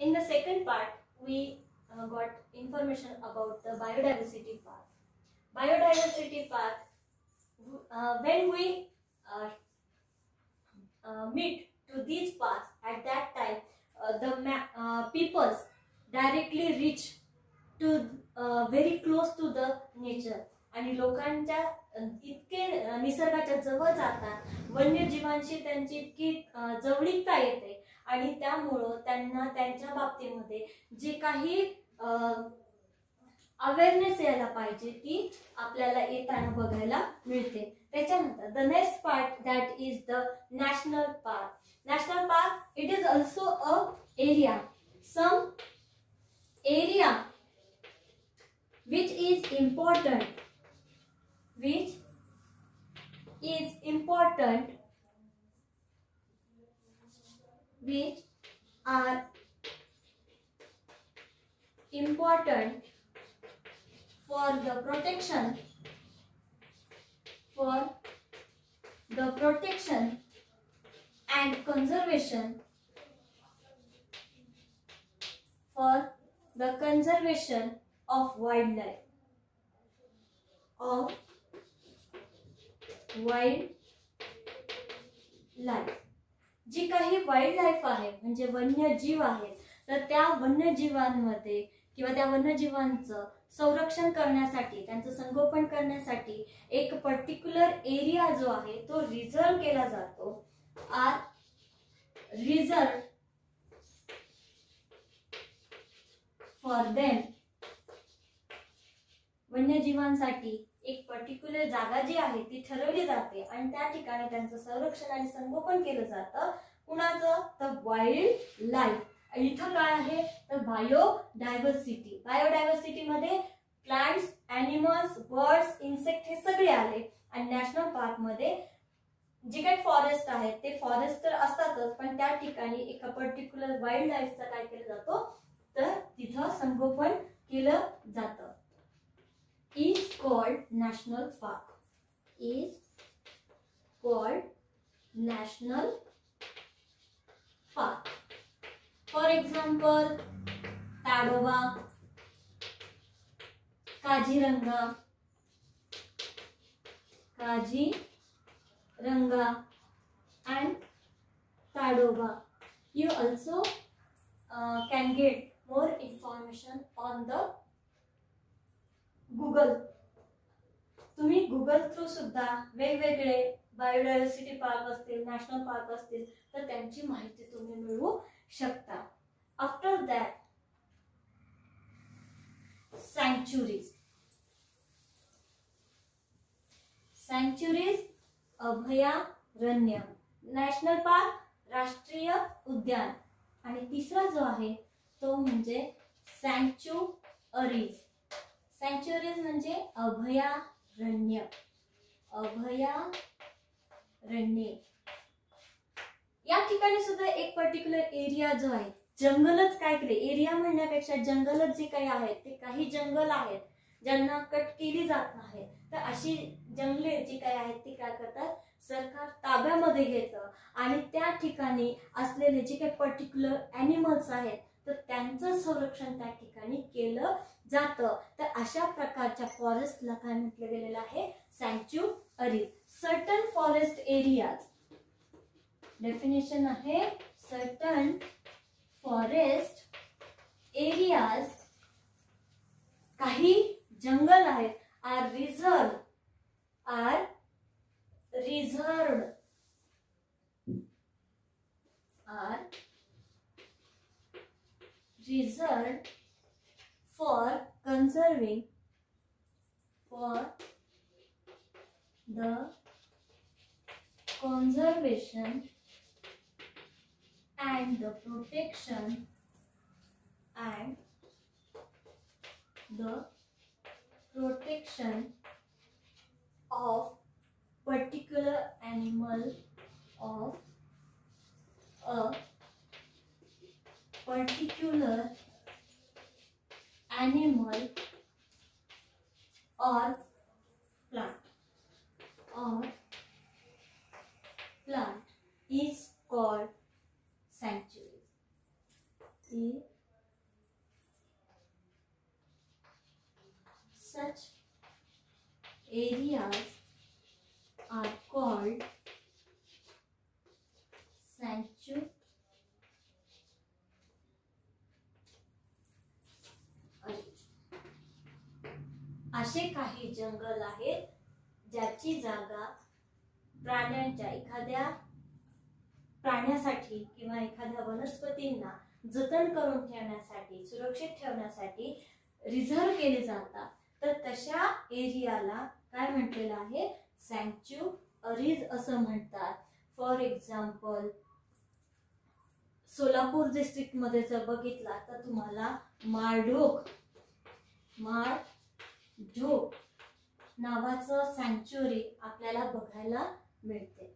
In the second part, we got information about the biodiversity path. Biodiversity path, when we meet to these paths, at that time the peoples directly reach to very close to the nature आणि लोकांच्या इतके निसर्गाच्या जवळ जातात, वन्यजीवांशी त्यांची इतकी जवळीकता येते आणि त्यामुळं त्यांना त्यांच्या बाबतीमध्ये जे काही अवेअरनेस यायला पाहिजे ती आपल्याला येताना बघायला मिळते. त्याच्यानंतर the next part that is the national park. National park it is also a area, some area which is important, which are important for the protection and conservation, for the conservation of wildlife, जी काही wild life आहे म्हणजे वन्यजीव आहेत, तर त्या वन्यजीवांमध्ये किंवा त्या वन्यजीवांचं संरक्षण करण्यासाठी, त्यांचं संगोपन करण्यासाठी एक पर्टिक्युलर एरिया जो आहे तो रिझर्व केला जातो. Are reserve for them. वन्यजीवांसाठी एक पर्टिक्युलर जागा जी आहे ती ठरवली जाते आणि त्या ठिकाणी त्यांचं संरक्षण आणि संगोपन केलं जातं. कुणाचं? तर वाईल्ड लाईफ. इथं काय आहे तर बायोडायव्हर्सिटी. बायोडायव्हर्सिटी मध्ये प्लांट्स, ॲनिमल्स, बर्ड्स, इन्सेक्ट हे सगळे आले. आणि नॅशनल पार्क मध्ये जे काही फॉरेस्ट आहेत ते फॉरेस्ट तर असतातच, पण त्या ठिकाणी एका पर्टिक्युलर वाईल्ड लाईफचा काय केलं जातो तर तिथं संगोपन केलं जातं. is called national park, is called national park. For example, Tadoba, Kaziranga and Tadoba. You also can get more information on the Google. तुम्ही गुगल थ्रू सुद्धा वेगवेगळे बायोडायव्हर्सिटी पार्क असतील, नॅशनल पार्क असतील तर त्यांची माहिती तुम्ही मिळवू शकता. After that sanctuaries. अभयारण्य. नॅशनल पार्क राष्ट्रीय उद्यान आणि तिसरा जो आहे तो म्हणजे सँक्च्युअरीज. सँक्च्युअरीज म्हणजे अभयारण्य. या ठिकाणी सुद्धा एक पर्टिक्युलर एरिया जो आहे, जंगलच काय केले, एरिया म्हणण्यापेक्षा जंगलच जे काही आहेत ते काही जंगल आहेत ज्यांना कट केली जात नाही, तर अशी जंगले जी काही आहेत ती काय करतात सरकार ताब्यामध्ये घेतं आणि त्या ठिकाणी असलेले जे काही पर्टिक्युलर ॲनिमल्स आहेत तर त्यांचं संरक्षण त्या ठिकाणी केलं जातं. तर अशा प्रकारच्या फॉरेस्टला काय म्हटलं गेलेलं आहे sanctuaries. Certain forest areas. Definition आहे सर्टन फॉरेस्ट एरियाज, काही जंगल आहेत, are reserved for conserving, for the conservation and the protection of particular animal, of a particular animal or plant is called sanctuary. such areas are called sanctuary. असे काही जंगल आहेत ज्याची जागा प्राण्यांच्या एखाद्या प्राण्यासाठी किंवा एखाद्या वनस्पतींना जतन करून ठेवण्यासाठी सुरक्षित ठेवण्यासाठी रिझर्व केले जातात. तर तशा एरियाला काय म्हटलेलं आहे सँक्च्युअरीज असं म्हणतात. फॉर एक्झाम्पल सोलापूर डिस्ट्रिक्ट मध्ये जर बघितला तर तुम्हाला माळढोक नावाचं सँक्च्युअरी आपल्याला बघायला मिळते.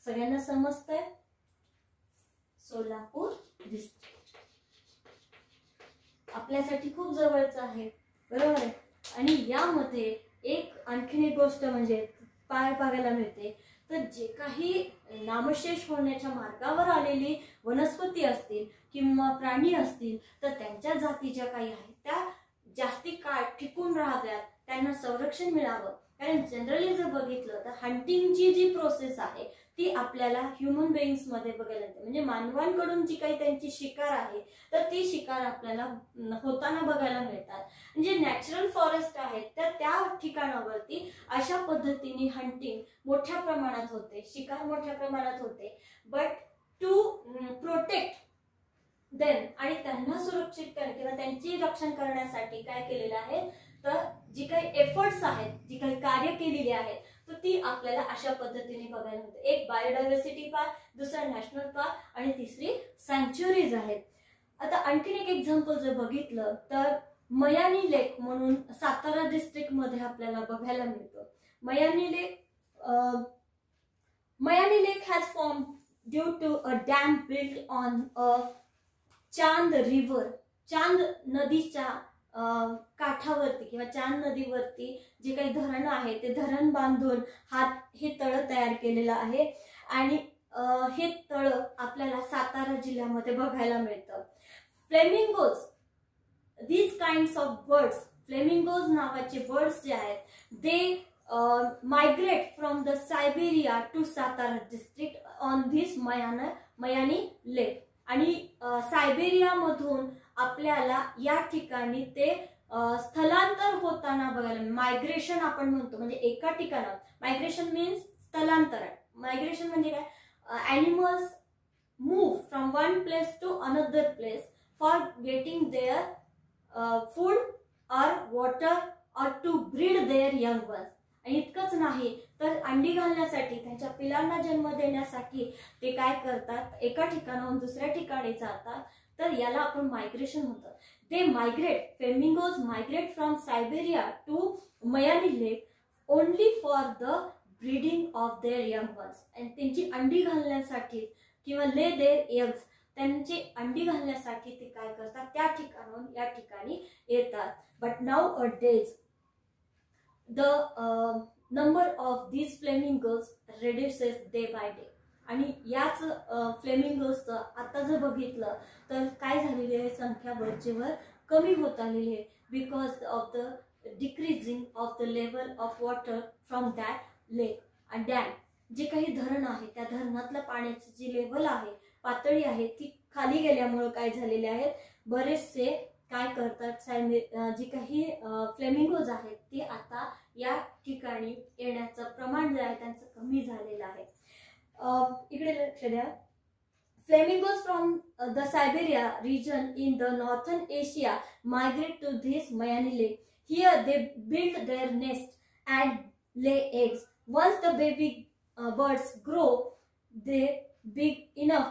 सगळ्यांना समजतंय? सोलापूर डिस्ट्रिक्ट आपल्यासाठी खूप जवळचं आहे, बरोबर आहे. आणि यामध्ये एक आणखीन एक गोष्ट म्हणजे बघायला मिळते तर जे काही नामशेष होण्याच्या मार्गावर आलेली वनस्पती असतील किंवा प्राणी असतील तर त्यांच्या जाती ज्या काही आहेत त्या जास्ती काळ टिकून राहाव्यात, त्यांना संरक्षण मिळावं. कारण जनरली जर बघितलं तर हंटिंगची जी प्रोसेस आहे ती आपल्याला ह्युमन बिईंग्स मध्ये बघायला मिळते. म्हणजे मानवांकडून जी काही त्यांची शिकार आहे तर ती शिकार आपल्याला होताना बघायला मिळतात. म्हणजे नॅचरल फॉरेस्ट आहेत तर त्या ठिकाणावरती अशा पद्धतीने हंटिंग मोठ्या प्रमाणात होते, शिकार मोठ्या प्रमाणात होते. बट टू प्रोटेक्ट देम आणि त्यांना सुरक्षित करणे किंवा त्यांची रक्षण करण्यासाठी काय केलेलं आहे तर जी काही एफर्ट्स आहेत, जी काही कार्य केलेली आहेत तर ती आपल्याला अशा पद्धतीने बघायला मिळते. एक बायोडायव्हर्सिटी पार्क, दुसरा नॅशनल पार्क आणि तिसरी सँक्च्युअरीज आहेत. आता आणखीन एक एक्झाम्पल जर बघितलं तर मयानी लेक म्हणून सातारा डिस्ट्रिक्ट मध्ये आपल्याला बघायला मिळतो. Mayani lake has form due to a dam built on a Chand river. Chand नदीच्या काठावरती किंवा चांद नदीवरती जे काही धरण आहे ते धरण बांधून हे तळ तयार केलेलं आहे. आणि हे तळ आपल्याला सातारा जिल्ह्यामध्ये बघायला मिळतं. Flamingos, these kinds of birds, flamingos नावाचे बर्ड्स जे आहेत they migrate from the Siberia to Satara district on this Mayani lake. आणि सायबेरिया मधून आपल्याला या ठिकाणी ते स्थलांतर होताना बघायला, मायग्रेशन आपण म्हणतो. म्हणजे एका ठिकाणावर मायग्रेशन मीन्स स्थलांतर. मायग्रेशन म्हणजे काय, animals move from one place to another place for getting their food or water or to breed their young ones. आणि इतकंच नाही तर अंडी घालण्यासाठी, त्यांच्या पिलांना जन्म देण्यासाठी ते काय करतात, एका ठिकाणाहून दुसऱ्या ठिकाणी जातात. तर याला आपण मायग्रेशन म्हणतो. ते migrate, flamingos migrate from Siberia to Mayani lake only for the breeding of their young ones. आणि त्यांची अंडी घालण्यासाठी किंवा ले देअर एग्स, त्यांची अंडी घालण्यासाठी ते काय करतात, त्या ठिकाणाहून या ठिकाणी येतात. But now a days the number of these flamingos reduces day by day. आणि याच फ्लेमिंगोजचं आता जर बघितलं तर काय झालेली आहे, संख्या वरचेवर कमी होत आलेली आहे. Because of the decreasing of the level of water from that lake and dam. जे काही धरण आहे त्या धरणातल्या पाण्याची जी लेवल आहे, पातळी आहे, ती खाली गेल्यामुळे काय झालेले आहेत, बरेचसे काय करतात, जी काही फ्लेमिंगोज आहेत ते आता या ठिकाणी येण्याचं प्रमाण जे आहे त्यांचं कमी झालेलं आहे. इकडे लक्ष द्या. Flamingos from the Siberia region in the northern Asia migrate to this Mayani Lake. Here they build their nest and lay eggs. Once the baby birds grow, they big enough.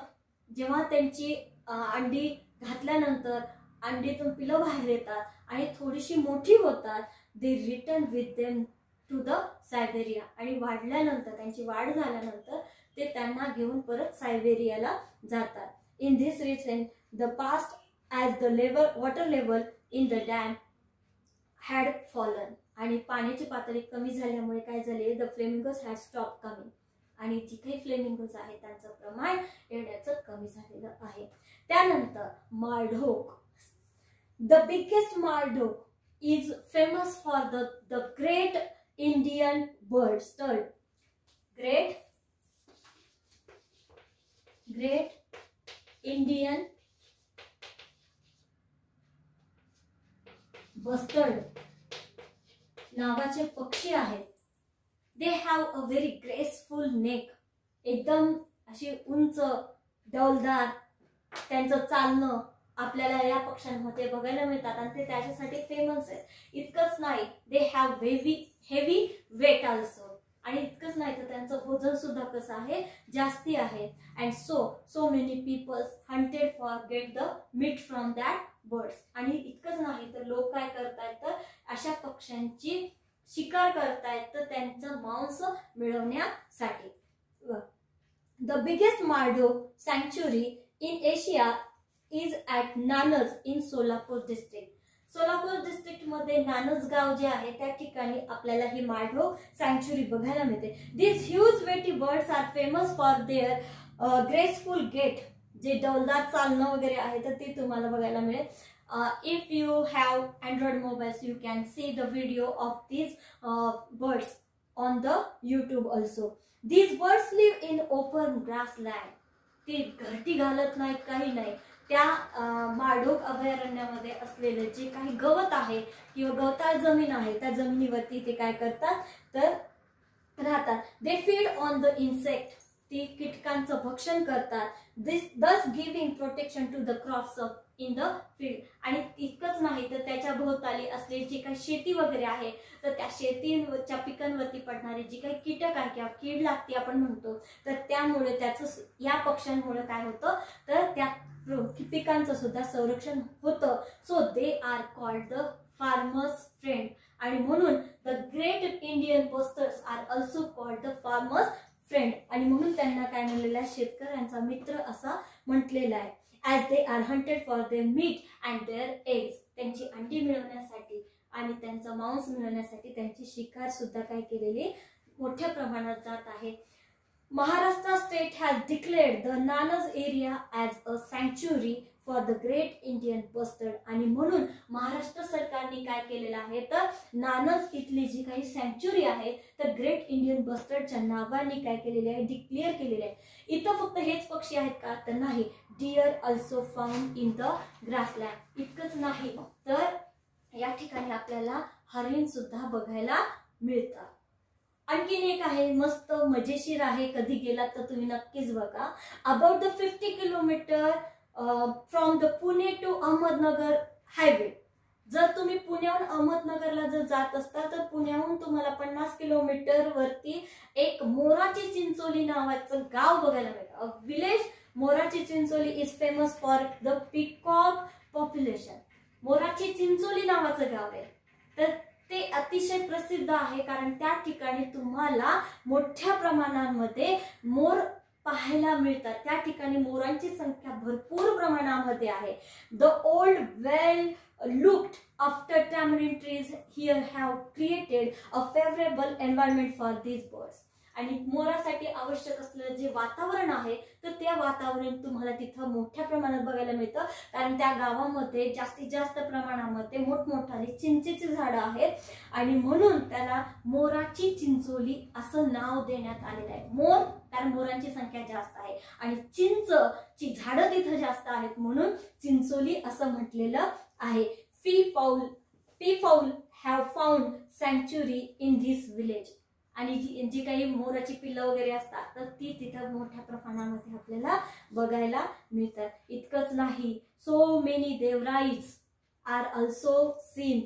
जेव्हा त्यांची अंडी घातल्यानंतर अंडीतून पिलं बाहेर येतात आणि थोडीशी मोठी होतात, they return with them to the Siberia. आणि वाढल्यानंतर, त्यांची वाढ झाल्यानंतर ते त्यांना घेऊन परत सायबेरियाला जातात. In this region, the past as the water level in the dam had fallen. आणि पाण्याची पातळी कमी झाल्यामुळे काय झाले, the flamingos had stopped coming. आणि जी काही फ्लेमिंगोज आहे त्यांचं प्रमाण येण्याचं कमी झालेलं आहे. त्यानंतर माळढोक, the biggest माळढोक is famous for the great Indian birds. Great Indian bustard नावाचे पक्षी आहेत. They have a very graceful neck. एकदम अशी उंच डौलदार त्यांचं चालणं आपल्याला या पक्ष्यांमध्ये बघायला मिळतात आणि ते त्याच्यासाठी फेमस आहे. इतकंच नाही, they have heavy weight also. आणि इतकंच नाही तर त्यांचं वजन सुद्धा कसं आहे, जास्ती आहे. And so many peoples hunted for get the meat from that birds. आणि इतकंच नाही तर लोक काय करतायत तर अशा पक्ष्यांची शिकार करतायत तर त्यांचं मांस मिळवण्यासाठी. The biggest Maldhok sanctuary in Asia is at Nannaj in Solapur district. Solapur district मध्ये नानज गाव जे आहे त्या ठिकाणी आपल्याला ही मार्डोक सँक्च्युरी बघायला मिळते. This huge weighty birds are famous for their graceful gait. जे डौलदार चालणं वगैरे आहे तर ते तुम्हाला बघायला मिळेल. If you have Android mobiles, you can see the video of these birds on the YouTube also. These birds live in open grassland. ते घरटी घालत नाहीत, काही नाही. त्या मार्डोक अभयारण्यामध्ये असलेले जे काही गवत आहे किंवा गवताळ जमीन आहे त्या जमिनीवरती ते काय करतात तर राहतात. They feed on the insect. ती कीटकांचं भक्षण करतात. thus giving protection to the crops in the field. आणि इतकंच नाही तर त्याच्या भोवताली असलेली जी काही शेती वगैरे आहे तर त्या शेतीच्या पिकांवरती पडणारे जी काही कीटक आहे किंवा कीड लागते आपण म्हणतो तर त्यामुळे त्याचं या पक्ष्यांमुळे काय होतं तर त्या पिकांचं सुद्धा संरक्षण होतं. So they are called the farmers friend. आणि म्हणून the great Indian bustards are also called the farmers friend. आणि म्हणून त्यांना काय म्हणलेलं आहे, शेतकऱ्यांचा मित्र असा म्हटलेला आहे. As they are hunted for their meat and their eggs. त्यांची अंडी मिळवण्यासाठी आणि त्यांचा मांस मिळवण्यासाठी त्यांची शिकार सुद्धा काय केलेली मोठ्या प्रमाणात जात आहे. Maharashtra state has declared the Nannaj area as a sanctuary for the great Indian bustard. आणि म्हणून महाराष्ट्र सरकारने काय केलेलं आहे तर नानज इथली जी काही सँक्च्युरी आहे तर ग्रेट इंडियन बस्टर्डच्या नावाने काय केलेली आहे, डिक्लेअर केलेले आहे. इथं फक्त हेच पक्षी आहेत का तर नाही, deer also found in the grassland. इतकंच नाही तर या ठिकाणी आपल्याला हरिण सुद्धा बघायला मिळतात. आणखीन एक आहे मस्त मजेशीर आहे, कधी गेलात तर तुम्ही नक्कीच बघा. About the 50 kilometre from the Pune to Ahmednagar highway. जर तुम्ही पुण्याहून अहमदनगरला जर जात असता तर पुण्याहून तुम्हाला 50 किलोमीटर वरती एक मोराची चिंचोली नावाचं गाव बघायला मिळतं. A village Morachi Chincholi is famous for the peacock population. Morachi Chincholi नावाचं गाव आहे तर ते अतिशय प्रसिद्ध आहे कारण त्या ठिकाणी तुम्हाला मोठ्या प्रमाणामध्ये मोर पाहायला मिळतात. त्या ठिकाणी मोरांची संख्या भरपूर प्रमाणामध्ये आहे. The old well looked after tamarind trees here have created a favourable environment for these birds. आणि मोरासाठी आवश्यक असलेलं जे वातावरण आहे तर त्या वातावरण तुम्हाला तिथं मोठ्या प्रमाणात बघायला मिळतं कारण त्या गावामध्ये जास्तीत जास्त प्रमाणामध्ये मोठमोठाली चिंचेची झाडं आहेत आणि म्हणून त्याला मोराची चिंचोली असं नाव देण्यात आलेलं आहे. मोर कारण मोरांची संख्या जास्त आहे आणि चिंचची झाडं तिथं जास्त आहेत म्हणून चिंचोली असं म्हटलेलं आहे. P foul have found sanctuary in this village. आणि जी काही मोराची पिल्लं वगैरे असतात तर ती तिथं मोठ्या प्रमाणामध्ये आपल्याला बघायला मिळतात. इतकंच नाही, so many devrais are also seen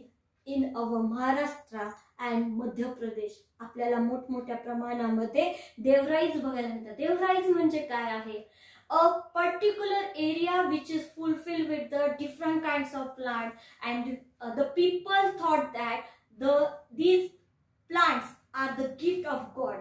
in our Maharashtra and Madhya Pradesh. आपल्याला मोठमोठ्या प्रमाणामध्ये देवराईज बघायला मिळतात. देवराईज म्हणजे काय आहे, a particular area which is fulfilled with the different kinds of plant and the people thought that these plants are the gift of God.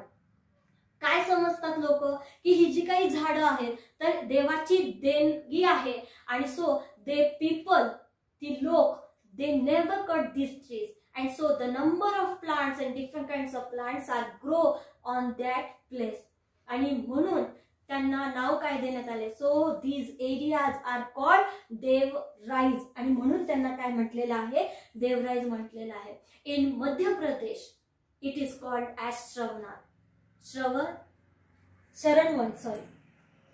काय समजतात लोक की ही जी काही झाडं आहेत तर देवाची देणगी आहे आणि सो दे पीपल ती लोक they never cut these trees and so the number of plants and different kinds of plants are grow on that place. आणि म्हणून त्यांना नाव काय देण्यात आले. So these areas are called devrais आणि म्हणून त्यांना काय म्हटलेलं आहे, देवराईज म्हटलेलं आहे. In Madhya Pradesh it is called as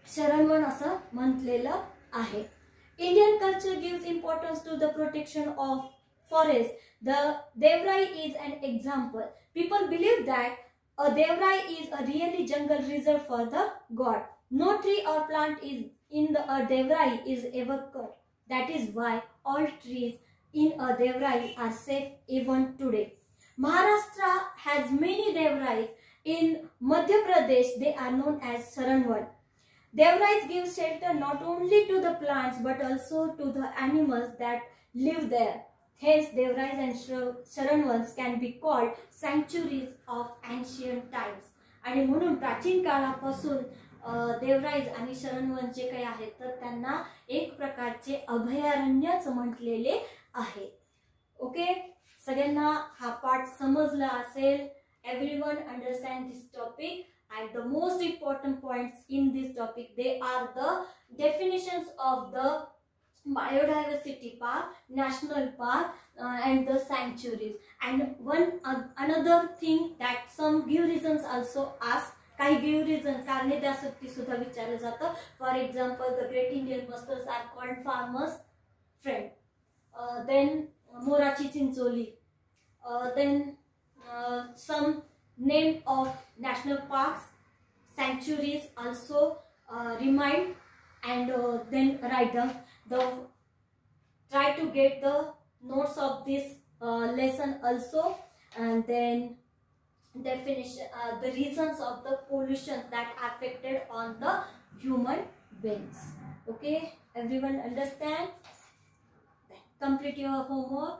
शरणवन असं म्हटलेलं आहे. Indian culture gives importance to the protection of forest. The Devrai is an example. People believe that a Devrai is a really jungle reserved for the god. No tree or plant is in a Devrai is ever cut. That is why all trees in a Devrai are safe even today. Maharashtra has many Devrais. In Madhya Pradesh, they are known as Sharanvan. Devrais give shelter not only to the plants but also to the animals that live there. Hence, Devrais and Sharanvans can be called sanctuaries of ancient times. आणि म्हणून प्राचीन काळापासून देवराईज आणि शरणवन जे काही आहेत तर त्यांना एक प्रकारचे अभयारण्यच म्हटलेले आहे. ओके, सगळ्यांना हा पाठ समजला असेल. Everyone understand this topic. And the most important points in this topic, they are the definitions of the biodiversity park, national park, and the sanctuaries. And another thing that some give reasons also ask. काही give reason कारणे त्यासाठी सुद्धा विचारलं जातं. For example, the great Indian mustards are called farmers' friend. Then Morachi Chincholi. Then some name of national parks, sanctuaries also remind, and then write down try to get the notes of this lesson also, and then definition the reasons of the pollution that affected on the human beings. Okay, everyone understand? Complete your homework.